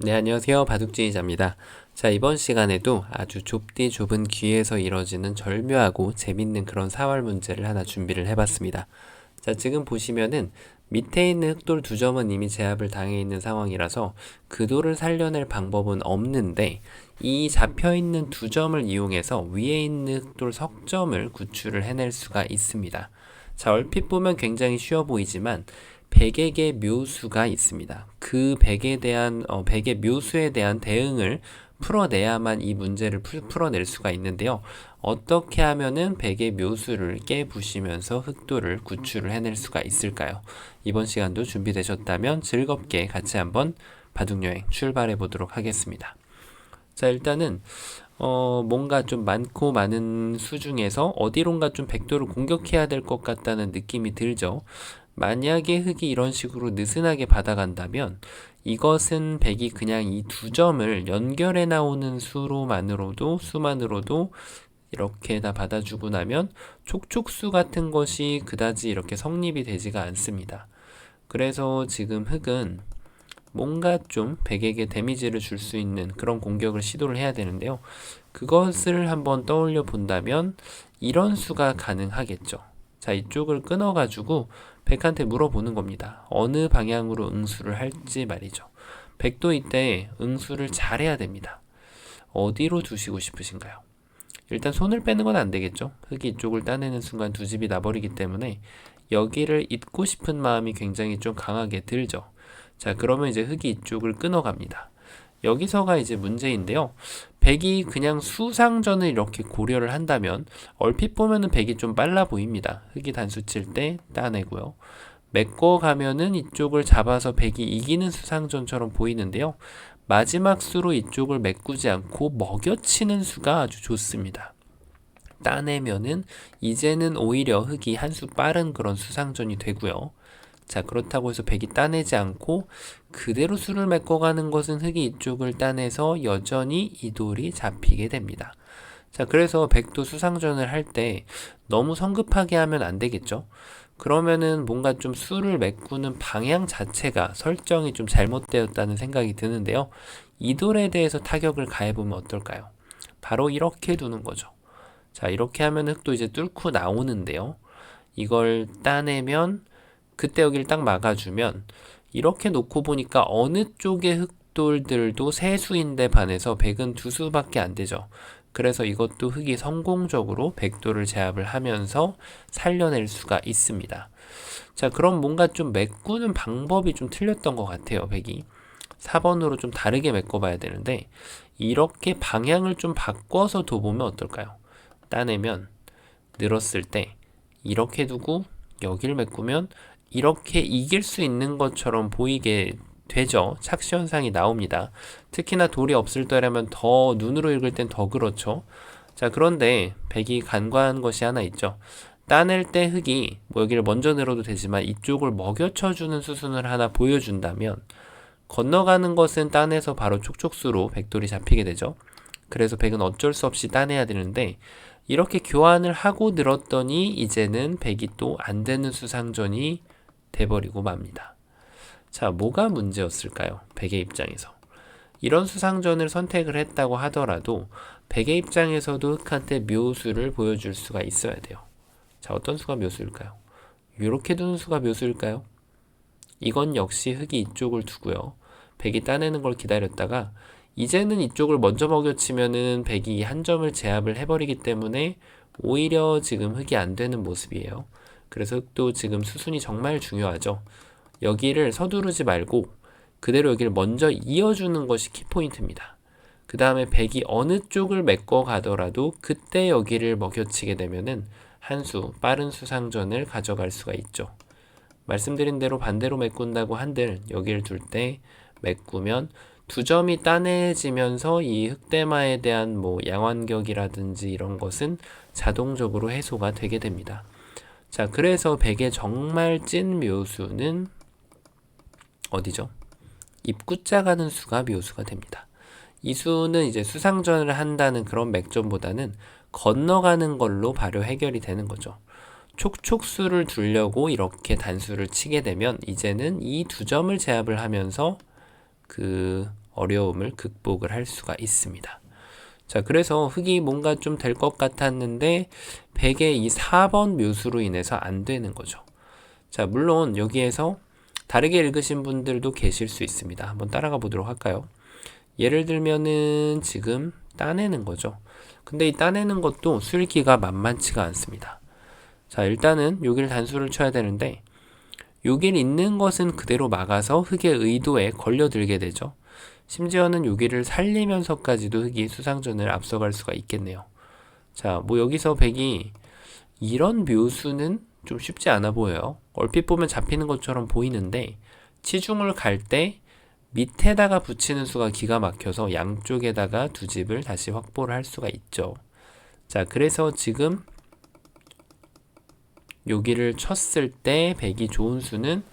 네, 안녕하세요. 바둑지휘자입니다. 자, 이번 시간에도 아주 좁디 좁은 귀에서 이뤄지는 절묘하고 재밌는 그런 사활 문제를 하나 준비를 해봤습니다. 자, 지금 보시면은 밑에 있는 흑돌 두 점은 이미 제압을 당해 있는 상황이라서 그 돌을 살려낼 방법은 없는데 이 잡혀 있는 두 점을 이용해서 위에 있는 흑돌 석점을 구출을 해낼 수가 있습니다. 자, 얼핏 보면 굉장히 쉬워 보이지만 백에게 묘수가 있습니다. 그 백의 묘수에 대한 대응을 풀어내야만 이 문제를 풀어낼 수가 있는데요. 어떻게 하면은 백의 묘수를 깨부시면서 흑돌을 구출을 해낼 수가 있을까요? 이번 시간도 준비되셨다면 즐겁게 같이 한번 바둑여행 출발해 보도록 하겠습니다. 자, 일단은 뭔가 좀 많고 많은 수 중에서 어디론가 좀 백도를 공격해야 될 것 같다는 느낌이 들죠. 만약에 흑이 이런 식으로 느슨하게 받아간다면 이것은 백이 그냥 이 두 점을 연결해 나오는 수만으로도 이렇게 다 받아주고 나면 촉촉수 같은 것이 그다지 이렇게 성립이 되지가 않습니다. 그래서 지금 흑은 뭔가 좀 백에게 데미지를 줄 수 있는 그런 공격을 시도를 해야 되는데요. 그것을 한번 떠올려 본다면 이런 수가 가능하겠죠. 자, 이쪽을 끊어가지고 백한테 물어보는 겁니다. 어느 방향으로 응수를 할지 말이죠. 백도 이때 응수를 잘해야 됩니다. 어디로 두시고 싶으신가요? 일단 손을 빼는 건 안 되겠죠. 흑이 이쪽을 따내는 순간 두 집이 나버리기 때문에 여기를 잇고 싶은 마음이 굉장히 좀 강하게 들죠. 자, 그러면 이제 흑이 이쪽을 끊어갑니다. 여기서가 이제 문제인데요. 백이 그냥 수상전을 이렇게 고려를 한다면 얼핏 보면은 백이 좀 빨라 보입니다. 흑이 단수 칠 때 따내고요. 메꿔가면은 이쪽을 잡아서 백이 이기는 수상전처럼 보이는데요. 마지막 수로 이쪽을 메꾸지 않고 먹여치는 수가 아주 좋습니다. 따내면은 이제는 오히려 흑이 한 수 빠른 그런 수상전이 되고요. 자, 그렇다고 해서 백이 따내지 않고 그대로 수를 메꿔가는 것은 흑이 이쪽을 따내서 여전히 이 돌이 잡히게 됩니다. 자, 그래서 백도 수상전을 할 때 너무 성급하게 하면 안 되겠죠. 그러면은 뭔가 좀 수를 메꾸는 방향 자체가 설정이 좀 잘못되었다는 생각이 드는데요. 이 돌에 대해서 타격을 가해보면 어떨까요? 바로 이렇게 두는 거죠. 자, 이렇게 하면 흑도 이제 뚫고 나오는데요. 이걸 따내면 그때 여기를 딱 막아주면 이렇게 놓고 보니까 어느 쪽의 흑돌들도 세 수인데 반해서 백은 두 수밖에 안 되죠. 그래서 이것도 흑이 성공적으로 백도를 제압을 하면서 살려낼 수가 있습니다. 자, 그럼 뭔가 좀 메꾸는 방법이 좀 틀렸던 것 같아요, 백이. 4번으로 좀 다르게 메꿔봐야 되는데 이렇게 방향을 좀 바꿔서 둬보면 어떨까요? 따내면 늘었을 때 이렇게 두고 여기를 메꾸면 이렇게 이길 수 있는 것처럼 보이게 되죠. 착시 현상이 나옵니다. 특히나 돌이 없을 때라면 더 눈으로 읽을 땐 더 그렇죠. 자, 그런데 백이 간과한 것이 하나 있죠. 따낼 때 흑이 뭐 여기를 먼저 늘어도 되지만 이쪽을 먹여쳐주는 수순을 하나 보여준다면 건너가는 것은 따내서 바로 촉촉수로 백돌이 잡히게 되죠. 그래서 백은 어쩔 수 없이 따내야 되는데 이렇게 교환을 하고 늘었더니 이제는 백이 또 안 되는 수상전이 돼버리고 맙니다. 자, 뭐가 문제였을까요? 백의 입장에서. 이런 수상전을 선택을 했다고 하더라도 백의 입장에서도 흑한테 묘수를 보여줄 수가 있어야 돼요. 자, 어떤 수가 묘수일까요? 이렇게 두는 수가 묘수일까요? 이건 역시 흑이 이쪽을 두고요. 백이 따내는 걸 기다렸다가 이제는 이쪽을 먼저 먹여치면은 백이 한 점을 제압을 해버리기 때문에 오히려 지금 흑이 안 되는 모습이에요. 그래서 흑도 지금 수순이 정말 중요하죠. 여기를 서두르지 말고 그대로 여기를 먼저 이어주는 것이 키포인트입니다. 그 다음에 백이 어느 쪽을 메꿔 가더라도 그때 여기를 먹여치게 되면은 한 수 빠른 수상전을 가져갈 수가 있죠. 말씀드린 대로 반대로 메꾼다고 한들 여기를 둘 때 메꾸면 두 점이 따내지면서 이 흑대마에 대한 뭐 양완격이라든지 이런 것은 자동적으로 해소가 되게 됩니다. 자, 그래서 백의 정말 찐 묘수는 어디죠? 입구자 가는 수가 묘수가 됩니다. 이 수는 이제 수상전을 한다는 그런 맥점보다는 건너가는 걸로 바로 해결이 되는 거죠. 촉촉수를 두려고 이렇게 단수를 치게 되면 이제는 이 두 점을 제압을 하면서 어려움을 극복을 할 수가 있습니다. 자, 그래서 흙이 뭔가 좀 될 것 같았는데 100의 이 4번 묘수로 인해서 안 되는 거죠. 자, 물론 여기에서 다르게 읽으신 분들도 계실 수 있습니다. 한번 따라가 보도록 할까요? 예를 들면은 지금 따내는 거죠. 근데 이 따내는 것도 술기가 만만치가 않습니다. 자, 일단은 여기를 단수를 쳐야 되는데 여길 있는 것은 그대로 막아서 흙의 의도에 걸려들게 되죠. 심지어는 여기를 살리면서까지도 흙이 수상전을 앞서갈 수가 있겠네요. 자, 뭐 여기서 100이 이런 묘수는 좀 쉽지 않아 보여요. 얼핏 보면 잡히는 것처럼 보이는데 치중을 갈 때 밑에다가 붙이는 수가 기가 막혀서 양쪽에다가 두 집을 다시 확보를 할 수가 있죠. 자, 그래서 지금 여기를 쳤을 때 100이 좋은 수는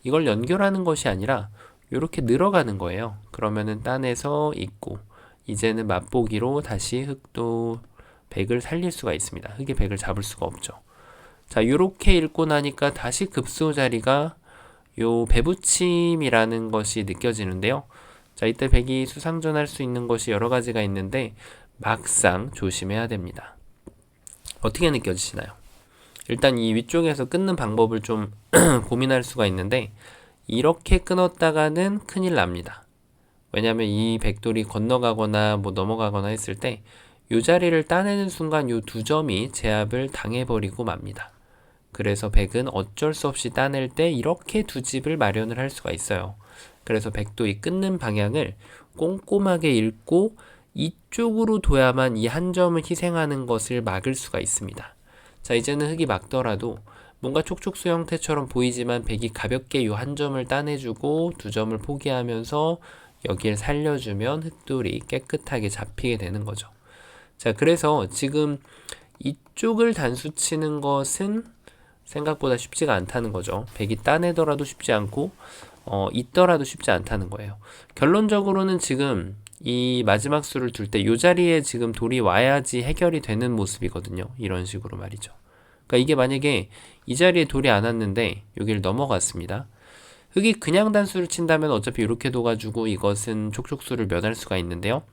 이걸 연결하는 것이 아니라 이렇게 늘어가는 거예요. 그러면은 딴에서 있고 이제는 맛보기로 다시 흙도 100을 살릴 수가 있습니다. 흙의 100을 잡을 수가 없죠. 자, 이렇게 읽고 나니까 다시 급소 자리가 요 배붙임이라는 것이 느껴지는데요. 자, 이때 100이 수상전할 수 있는 것이 여러 가지가 있는데 막상 조심해야 됩니다. 어떻게 느껴지시나요? 일단 이 위쪽에서 끊는 방법을 좀 고민할 수가 있는데 이렇게 끊었다가는 큰일 납니다. 왜냐하면 이 백돌이 건너가거나 뭐 넘어가거나 했을 때 이 자리를 따내는 순간 이 두 점이 제압을 당해버리고 맙니다. 그래서 100은 어쩔 수 없이 따낼 때 이렇게 두 집을 마련을 할 수가 있어요. 그래서 100도 이 끊는 방향을 꼼꼼하게 읽고 이쪽으로 둬야만 이 한 점을 희생하는 것을 막을 수가 있습니다. 자, 이제는 흙이 막더라도 뭔가 촉촉수 형태처럼 보이지만 100이 가볍게 이 한 점을 따내주고 두 점을 포기하면서 여기를 살려주면 흙돌이 깨끗하게 잡히게 되는 거죠. 자, 그래서 지금 이쪽을 단수 치는 것은 생각보다 쉽지가 않다는 거죠. 100이 따내더라도 쉽지 않고 있더라도 쉽지 않다는 거예요. 결론적으로는 지금 이 마지막 수를 둘 때 이 자리에 지금 돌이 와야지 해결이 되는 모습이거든요. 이런 식으로 말이죠. 그러니까 이게 만약에 이 자리에 돌이 안 왔는데 여기를 넘어갔습니다. 흙이 그냥 단수를 친다면 어차피 이렇게 둬가지고 이것은 촉촉수를 면할 수가 있는데요.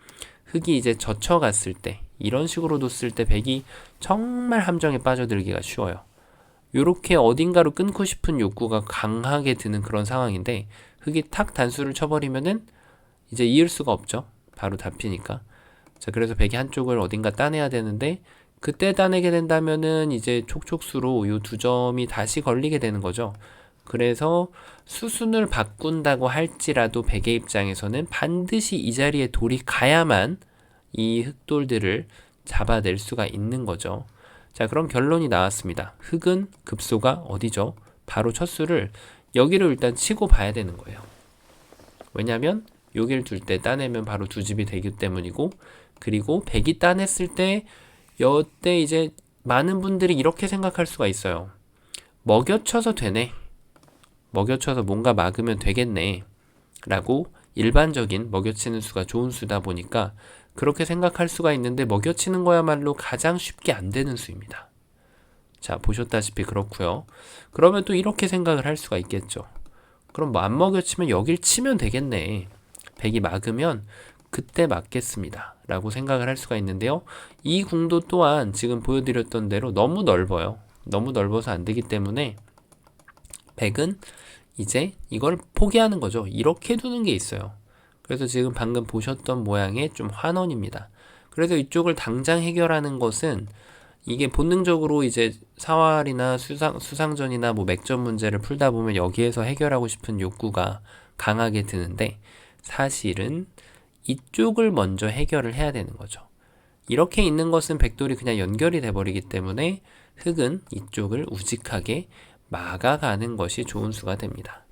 흙이 이제 젖혀갔을 때 이런 식으로 뒀을 때 100이 정말 함정에 빠져들기가 쉬워요. 요렇게 어딘가로 끊고 싶은 욕구가 강하게 드는 그런 상황인데 흙이 탁 단수를 쳐버리면은 이제 이을 수가 없죠. 바로 잡히니까. 자, 그래서 100이 한쪽을 어딘가 따내야 되는데 그때 따내게 된다면은 이제 촉촉수로 요 두 점이 다시 걸리게 되는 거죠. 그래서 수순을 바꾼다고 할지라도 100의 입장에서는 반드시 이 자리에 돌이 가야만 이 흙돌들을 잡아낼 수가 있는 거죠. 자, 그럼 결론이 나왔습니다. 흙은 급소가 어디죠? 바로 첫 수를 여기로 일단 치고 봐야 되는 거예요. 왜냐면 여기를 둘 때 따내면 바로 두 집이 되기 때문이고, 그리고 100이 따냈을 때 여때 이제 많은 분들이 이렇게 생각할 수가 있어요. 먹여쳐서 되네. 먹여쳐서 뭔가 막으면 되겠네. 라고 일반적인 먹여치는 수가 좋은 수다 보니까 그렇게 생각할 수가 있는데 먹여치는 거야말로 가장 쉽게 안 되는 수입니다. 자, 보셨다시피 그렇고요. 그러면 또 이렇게 생각을 할 수가 있겠죠. 그럼 뭐 안 먹여치면 여길 치면 되겠네. 100이 막으면 그때 맞겠습니다. 라고 생각을 할 수가 있는데요. 이 궁도 또한 지금 보여드렸던 대로 너무 넓어요. 너무 넓어서 안 되기 때문에 100은 이제 이걸 포기하는 거죠. 이렇게 두는 게 있어요. 그래서 지금 방금 보셨던 모양의 좀 환원입니다. 그래서 이쪽을 당장 해결하는 것은 이게 본능적으로 이제 사활이나 수상전이나 뭐 맥전 문제를 풀다 보면 여기에서 해결하고 싶은 욕구가 강하게 드는데 사실은 이쪽을 먼저 해결을 해야 되는 거죠. 이렇게 있는 것은 백돌이 그냥 연결이 돼버리기 때문에 흙은 이쪽을 우직하게 막아가는 것이 좋은 수가 됩니다.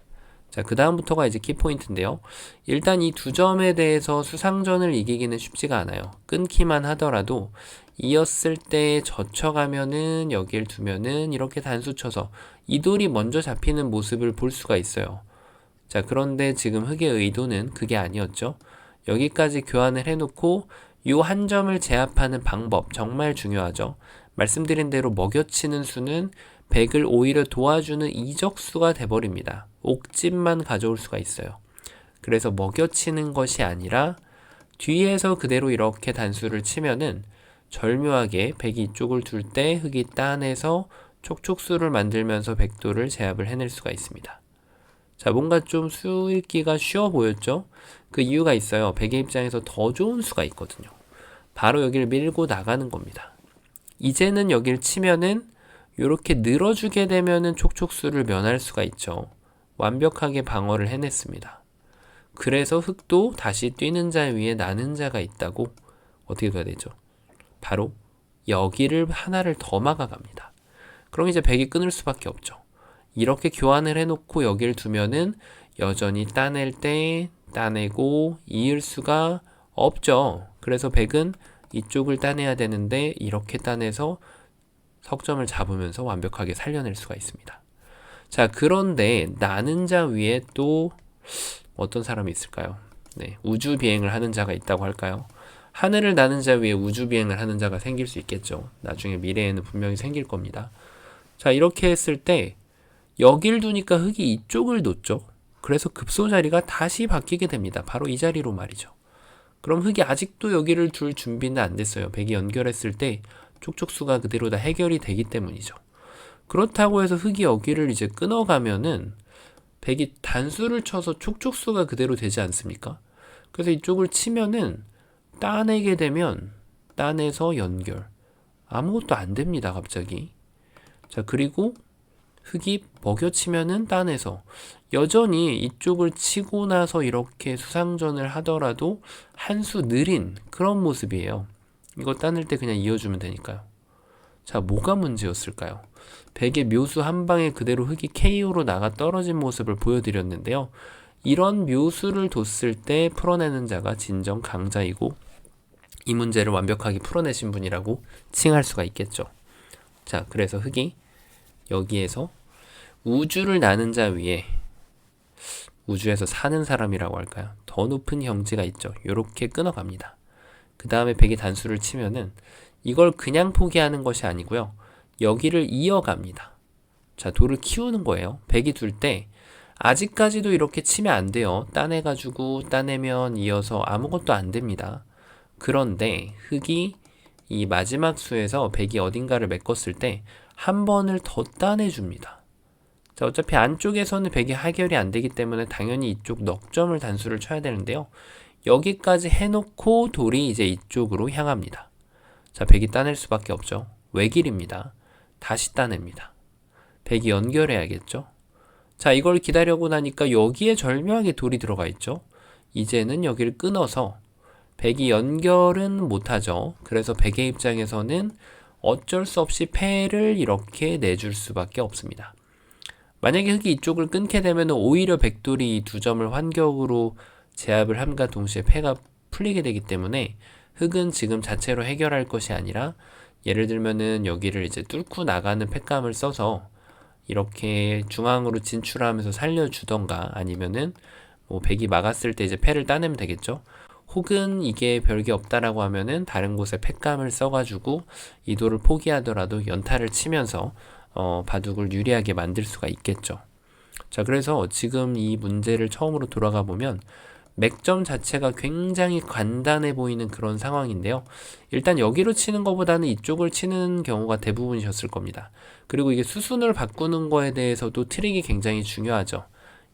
자, 그 다음부터가 이제 키포인트인데요. 일단 이 두 점에 대해서 수상전을 이기기는 쉽지가 않아요. 끊기만 하더라도 이었을 때 젖혀가면은 여기를 두면은 이렇게 단수 쳐서 이 돌이 먼저 잡히는 모습을 볼 수가 있어요. 자, 그런데 지금 흙의 의도는 그게 아니었죠. 여기까지 교환을 해놓고 이 한 점을 제압하는 방법 정말 중요하죠. 말씀드린 대로 먹여치는 수는 100을 오히려 도와주는 이적수가 돼버립니다. 옥집만 가져올 수가 있어요. 그래서 먹여치는 것이 아니라 뒤에서 그대로 이렇게 단수를 치면은 절묘하게 백이 이쪽을 둘 때 흑이 따내서 촉촉수를 만들면서 백도를 제압을 해낼 수가 있습니다. 자, 뭔가 좀 수 읽기가 쉬워 보였죠? 그 이유가 있어요. 백의 입장에서 더 좋은 수가 있거든요. 바로 여기를 밀고 나가는 겁니다. 이제는 여기를 치면은 이렇게 늘어주게 되면은 촉촉수를 면할 수가 있죠. 완벽하게 방어를 해냈습니다. 그래서 흑도 다시 뛰는 자 위에 나는 자가 있다고 어떻게 돼야 되죠? 바로 여기를 하나를 더 막아갑니다. 그럼 이제 백이 끊을 수밖에 없죠. 이렇게 교환을 해놓고 여기를 두면은 여전히 따낼 때 따내고 이을 수가 없죠. 그래서 백은 이쪽을 따내야 되는데 이렇게 따내서 석점을 잡으면서 완벽하게 살려낼 수가 있습니다. 자, 그런데 나는 자 위에 또 어떤 사람이 있을까요? 네, 우주 비행을 하는 자가 있다고 할까요? 하늘을 나는 자 위에 우주 비행을 하는 자가 생길 수 있겠죠. 나중에 미래에는 분명히 생길 겁니다. 자, 이렇게 했을 때 여길 두니까 흑이 이쪽을 놓죠. 그래서 급소 자리가 다시 바뀌게 됩니다. 바로 이 자리로 말이죠. 그럼 흑이 아직도 여기를 둘 준비는 안 됐어요. 백이 연결했을 때 촉촉수가 그대로 다 해결이 되기 때문이죠. 그렇다고 해서 흑이 여기를 이제 끊어가면은 백이 단수를 쳐서 촉촉수가 그대로 되지 않습니까? 그래서 이쪽을 치면은 따내게 되면 따내서 연결. 아무것도 안 됩니다, 갑자기. 자, 그리고 흑이 먹여치면은 따내서 여전히 이쪽을 치고 나서 이렇게 수상전을 하더라도 한 수 느린 그런 모습이에요. 이거 따낼 때 그냥 이어주면 되니까요. 자, 뭐가 문제였을까요? 백의 묘수 한 방에 그대로 흑이 KO로 나가 떨어진 모습을 보여드렸는데요. 이런 묘수를 뒀을 때 풀어내는 자가 진정 강자이고 이 문제를 완벽하게 풀어내신 분이라고 칭할 수가 있겠죠. 자, 그래서 흑이 여기에서 우주를 나는 자 위에 우주에서 사는 사람이라고 할까요? 더 높은 형제가 있죠. 요렇게 끊어갑니다. 그 다음에 백이 단수를 치면은 이걸 그냥 포기하는 것이 아니고요. 여기를 이어갑니다. 자, 돌을 키우는 거예요. 백이 둘 때 아직까지도 이렇게 치면 안 돼요. 따내가지고 따내면 이어서 아무것도 안 됩니다. 그런데 흑이 이 마지막 수에서 백이 어딘가를 메꿨을 때 한 번을 더 따내줍니다. 자, 어차피 안쪽에서는 백이 해결이 안 되기 때문에 당연히 이쪽 넉점을 단수를 쳐야 되는데요. 여기까지 해놓고 돌이 이제 이쪽으로 향합니다. 자, 백이 따낼 수밖에 없죠. 외길입니다. 다시 따냅니다. 백이 연결해야겠죠. 자, 이걸 기다려고 나니까 여기에 절묘하게 돌이 들어가 있죠. 이제는 여기를 끊어서 백이 연결은 못하죠. 그래서 백의 입장에서는 어쩔 수 없이 패를 이렇게 내줄 수밖에 없습니다. 만약에 흑이 이쪽을 끊게 되면 오히려 백돌이 이 두 점을 환격으로 제압을 함과 동시에 패가 풀리게 되기 때문에 흑은 지금 자체로 해결할 것이 아니라 예를 들면은 여기를 이제 뚫고 나가는 패감을 써서 이렇게 중앙으로 진출하면서 살려주던가 아니면은 뭐 백이 막았을 때 이제 패를 따내면 되겠죠. 혹은 이게 별게 없다라고 하면은 다른 곳에 패감을 써가지고 이 돌을 포기하더라도 연타를 치면서 바둑을 유리하게 만들 수가 있겠죠. 자, 그래서 지금 이 문제를 처음으로 돌아가 보면 맥점 자체가 굉장히 간단해 보이는 그런 상황인데요. 일단 여기로 치는 것보다는 이쪽을 치는 경우가 대부분이셨을 겁니다. 그리고 이게 수순을 바꾸는 거에 대해서도 트릭이 굉장히 중요하죠.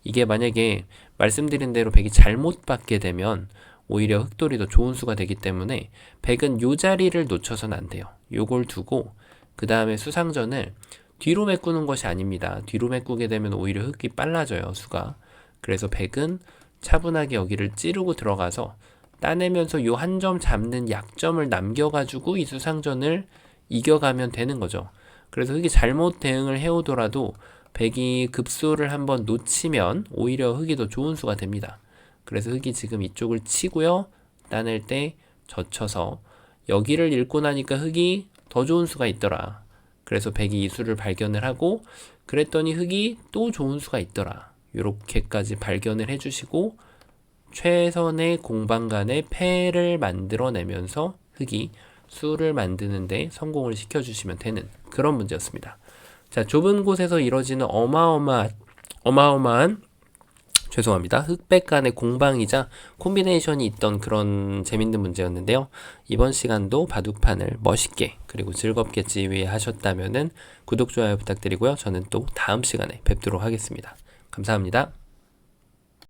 이게 만약에 말씀드린 대로 백이 잘못 받게 되면 오히려 흑돌이 더 좋은 수가 되기 때문에 백은 요 자리를 놓쳐서는 안 돼요. 요걸 두고 그 다음에 수상전을 뒤로 메꾸는 것이 아닙니다. 뒤로 메꾸게 되면 오히려 흑이 빨라져요, 수가. 그래서 백은 차분하게 여기를 찌르고 들어가서 따내면서 요 한 점 잡는 약점을 남겨가지고 이 수상전을 이겨가면 되는 거죠. 그래서 흑이 잘못 대응을 해오더라도 백이 급소를 한번 놓치면 오히려 흑이 더 좋은 수가 됩니다. 그래서 흑이 지금 이쪽을 치고요. 따낼 때 젖혀서 여기를 읽고 나니까 흑이 더 좋은 수가 있더라. 그래서 백이 이 수를 발견을 하고 그랬더니 흑이 또 좋은 수가 있더라. 이렇게까지 발견을 해주시고 최선의 공방간의 패를 만들어내면서 흑이 수를 만드는데 성공을 시켜주시면 되는 그런 문제였습니다. 자, 좁은 곳에서 이뤄지는 어마어마한 죄송합니다. 흑백 간의 공방이자 콤비네이션이 있던 그런 재밌는 문제였는데요. 이번 시간도 바둑판을 멋있게 그리고 즐겁게 지휘하셨다면은 구독, 좋아요 부탁드리고요. 저는 또 다음 시간에 뵙도록 하겠습니다. 감사합니다.